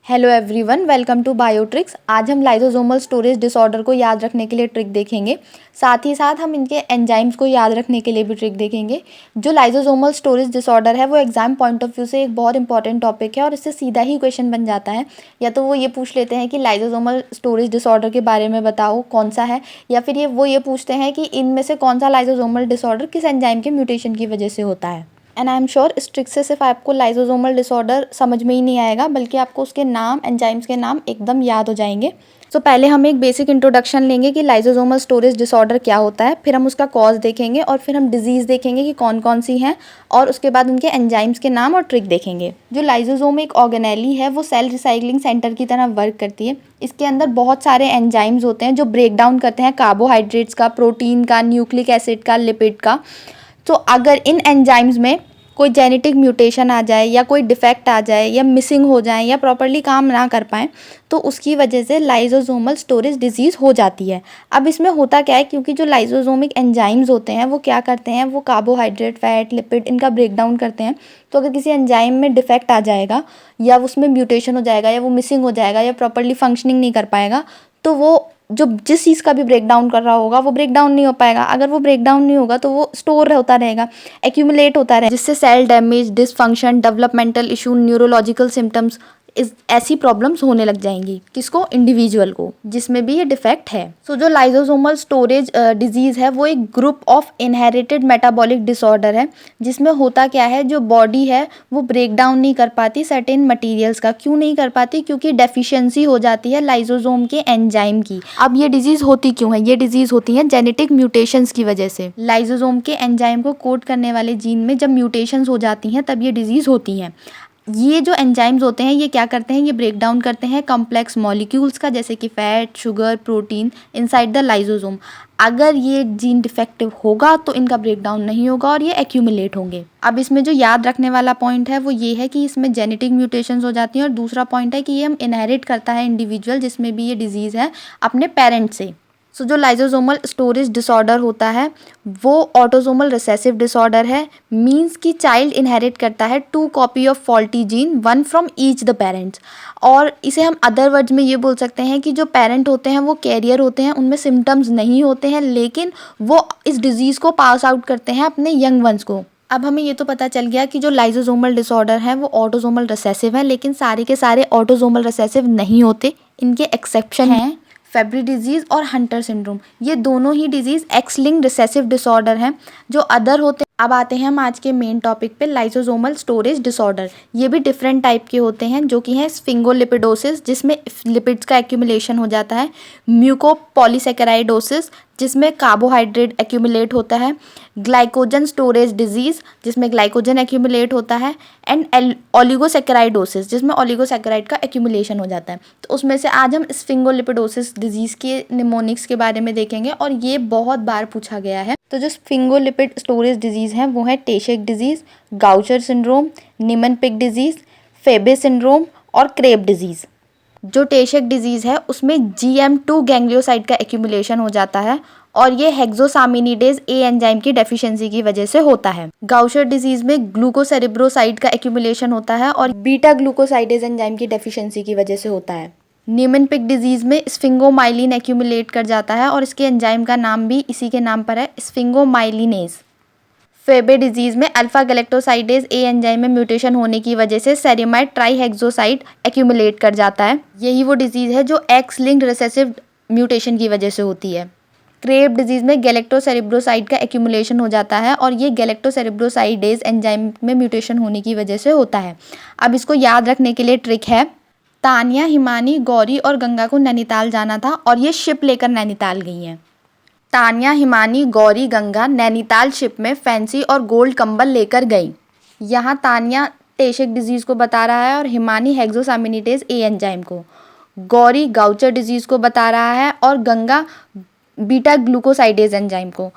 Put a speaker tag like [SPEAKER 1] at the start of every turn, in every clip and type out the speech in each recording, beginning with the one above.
[SPEAKER 1] Hello everyone, welcome to Biotrix. आज हम lysosomal storage disorder को याद रखने के लिए ट्रिक देखेंगे। साथ ही साथ हम इनके एंजाइम्स को याद रखने के लिए भी ट्रिक देखेंगे। जो लाइसोसोमल स्टोरेज डिसऑर्डर है वो एग्जाम पॉइंट ऑफ व्यू से एक बहुत इंपॉर्टेंट टॉपिक है और इससे सीधा ही क्वेश्चन बन जाता है। या तो वो ये पूछ लेते हैं कि लाइसोसोमल स्टोरेज डिसऑर्डर के बारे में बताओ कौन सा है, या फिर ये पूछते हैं कि इनमें से कौन सा लाइसोसोमल डिसऑर्डर किस एंजाइम के म्यूटेशन की वजह से होता है। एंड आई एम श्योर इस ट्रिक से सिर्फ आपको लाइसोसोमल डिसऑर्डर समझ में ही नहीं आएगा, बल्कि आपको उसके नाम, एंजाइम्स के नाम एकदम याद हो जाएंगे। तो पहले हम एक बेसिक इंट्रोडक्शन लेंगे कि लाइसोसोमल स्टोरेज डिसऑर्डर क्या होता है, फिर हम उसका कॉज देखेंगे और फिर हम डिजीज़ देखेंगे कि कौन कौन सी हैं, और उसके बाद उनके एंजाइम्स के नाम और ट्रिक देखेंगे। जो लाइसोसोम एक ऑर्गेनेली है वो सेल रिसाइकलिंग सेंटर की तरह वर्क करती है। इसके अंदर बहुत सारे एंजाइम्स होते हैं जो ब्रेक डाउन करते हैं कार्बोहाइड्रेट्स का, प्रोटीन का, न्यूक्लिक एसिड का, लिपिड का। तो अगर इन एंजाइम्स में कोई जेनेटिक म्यूटेशन आ जाए या कोई डिफेक्ट आ जाए या मिसिंग हो जाए या प्रॉपर्ली काम ना कर पाएँ, तो उसकी वजह से लाइसोसोमल स्टोरेज डिजीज़ हो जाती है। अब इसमें होता क्या है, क्योंकि जो लाइसोसोमिक एंजाइम्स होते हैं वो क्या करते हैं, वो कार्बोहाइड्रेट, फैट, लिपिड इनका ब्रेक डाउन करते हैं। तो अगर किसी एंजाइम में डिफेक्ट आ जाएगा या उसमें म्यूटेशन हो जाएगा या वो मिसिंग हो जाएगा या प्रॉपर्ली फंक्शनिंग नहीं कर पाएगा, तो वो जो जिस चीज़ का भी ब्रेक डाउन कर रहा होगा वो ब्रेक डाउन नहीं हो पाएगा। अगर वो ब्रेक डाउन नहीं होगा तो वो स्टोर होता रहेगा, एक्यूमुलेट होता रहेगा, जिससे cell damage, dysfunction, developmental issue, neurological symptoms, इस ऐसी प्रॉब्लम्स होने लग जाएंगी। किसको? इंडिविजुअल को, जिसमें भी ये डिफेक्ट है। सो जो लाइसोसोमल स्टोरेज डिजीज़ है वो एक group of inherited metabolic disorder है, जिसमें होता क्या है, जो बॉडी है वो ब्रेक डाउन नहीं कर पाती सर्टेन मटेरियल्स का। क्यों नहीं कर पाती? क्योंकि डेफिशिएंसी हो जाती है लाइसोसोम के एंजाइम की। अब ये डिजीज़ होती क्यों है? ये डिजीज़ होती है जेनेटिक म्यूटेशंस की वजह से। लाइसोसोम के एंजाइम को कोड करने वाले जीन में जब म्यूटेशंस हो जाती हैं तब ये डिजीज़ होती हैं। ये जो एंजाइम्स होते हैं ये क्या करते हैं, ये ब्रेक डाउन करते हैं कॉम्प्लेक्स मॉलिक्यूल्स का, जैसे कि fat, sugar, protein inside the lysosome. अगर ये जीन डिफेक्टिव होगा तो इनका ब्रेक डाउन नहीं होगा और ये एक्यूमुलेट होंगे। अब इसमें जो याद रखने वाला पॉइंट है वो ये है कि इसमें जेनेटिक म्यूटेशंस हो जाती हैं, और दूसरा पॉइंट है कि ये हम इनहेरिट करता है इंडिविजुअल जिसमें भी ये डिजीज़ है अपने पेरेंट्स से। सो जो लाइसोसोमल स्टोरेज डिसऑर्डर होता है वो ऑटोसोमल रिसेसिव डिसऑर्डर है। मींस कि चाइल्ड इनहेरिट करता है 2 copy of faulty gene, 1 from each the parents. और इसे हम अदर वर्ड्स में ये बोल सकते हैं कि जो पेरेंट होते हैं वो कैरियर होते हैं, उनमें सिम्टम्स नहीं होते हैं, लेकिन वो इस डिजीज़ को पास आउट करते हैं अपने यंग वंस को। अब हमें ये तो पता चल गया कि जो लाइसोसोमल डिसऑर्डर है वो ऑटोसोमल रिसेसिव है, लेकिन सारे के सारे ऑटोसोमल रिसेसिव नहीं होते। इनके एक्सेप्शन हैं फेब्री डिजीज़ और हंटर सिंड्रोम। ये दोनों ही disease X linked recessive disorder हैं जो अदर होते हैं। अब आते हैं हम आज के मेन टॉपिक पे, लाइसोसोमल स्टोरेज डिसऑर्डर। ये भी डिफरेंट टाइप के होते हैं, जो कि हैं स्फिंगोलिपिडोसिस, जिसमें लिपिड्स का एक्यूमुलेशन हो जाता है, म्यूकोपॉलीसैकेराइडोसिस, जिसमें कार्बोहाइड्रेट एक्यूमुलेट होता है, ग्लाइकोजन स्टोरेज डिजीज़, जिसमें ग्लाइकोजन एक्यूमुलेट होता है, एंड ओलिगोसैकेराइडोसिस, जिसमें ओलिगोसैकेराइड का एक्यूमुलेशन हो जाता है। तो उसमें से आज हम स्फिंगोलिपिडोसिस डिजीज़ के निमोनिक्स के बारे में देखेंगे, और ये बहुत बार पूछा गया है। तो जो स्फिंगोलिपिड स्टोरेज डिजीज़ हैं वो है Tay Sachs disease, Gaucher syndrome, Niemann Pick disease, Fabry syndrome और क्रेब डिजीज़। जो टेशक डिजीज़ है उसमें GM2 गैंग्लियोसाइड का एक्यूमुलेशन हो जाता है, और ये हेक्सोसामिनिडेज ए एंजाइम की डेफिशिएंसी की वजह से होता है। गाउचर डिजीज़ में ग्लूकोसेरेब्रोसाइड का एक्यूमुलेशन होता है, और बीटा ग्लूकोसाइडेज एंजाइम की डेफिशिएंसी की वजह से होता है। निमन-पिग डिजीज़ में स्फिंगोमाइलिन एक्यूमुलेट कर जाता है, और इसके एंजाइम का नाम भी इसी के नाम पर है, स्फिंगोमाइलिनेज। फेबे डिजीज़ में अल्फा गैलेक्टोसाइडेज ए एंजाइम में म्यूटेशन होने की वजह से सेरेमाइड ट्राईहेक्सोसाइड एक्यूमुलेट कर जाता है। यही वो डिजीज़ है जो एक्स लिंक्ड रिसेसिव म्यूटेशन की वजह से होती है। क्रेब डिजीज़ में गैलेक्टोसेरेब्रोसाइड का एक्यूमुलेशन हो जाता है, और ये गैलेक्टोसेरेब्रोसाइडेज एंजाइम में म्यूटेशन होने की वजह से होता है। अब इसको याद रखने के लिए ट्रिक है। तानिया, हिमानी, गौरी और गंगा को नैनीताल जाना था, और ये शिप लेकर नैनीताल गई हैं। तानिया, हिमानी, गौरी, गंगा नैनीताल शिप में फैंसी और गोल्ड कंबल लेकर गई। यहाँ तानिया टेशक डिजीज़ को बता रहा है और हिमानी हेक्सोसामिनिडेज ए एंजाइम को, गौरी गाउचर डिजीज़ को बता रहा है और गंगा बीटा ग्लूकोसाइडेज एंजाइम को,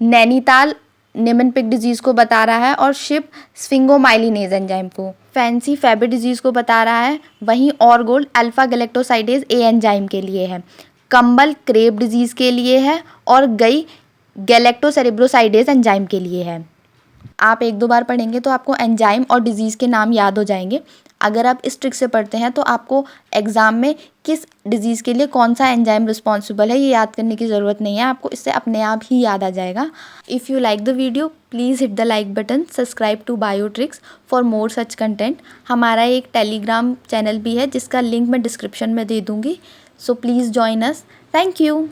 [SPEAKER 1] नैनीताल निमन-पिग डिजीज़ को बता रहा है और शिप स्फिंगोमाइलिनेज एंजाइम को, फैंसी फेबे डिजीज़ को बता रहा है, वहीं और गोल्ड अल्फा गैलेक्टोसाइडेज ए एंजाइम के लिए है, कंबल क्रेब डिजीज़ के लिए है, और गई गैलेक्टोसेरेब्रोसाइडेज एंजाइम के लिए है। आप 1-2 बार पढ़ेंगे तो आपको एंजाइम और डिजीज़ के नाम याद हो जाएंगे। अगर आप इस ट्रिक से पढ़ते हैं तो आपको एग्ज़ाम में किस डिजीज़ के लिए कौन सा एंजाइम रिस्पॉन्सिबल है ये याद करने की ज़रूरत नहीं है, आपको इससे अपने आप ही याद आ जाएगा। If you like the video please hit the like button, subscribe to bio tricks for more such content. हमारा एक टेलीग्राम चैनल भी है जिसका लिंक मैं डिस्क्रिप्शन में दे दूँगी, so please join us. Thank you.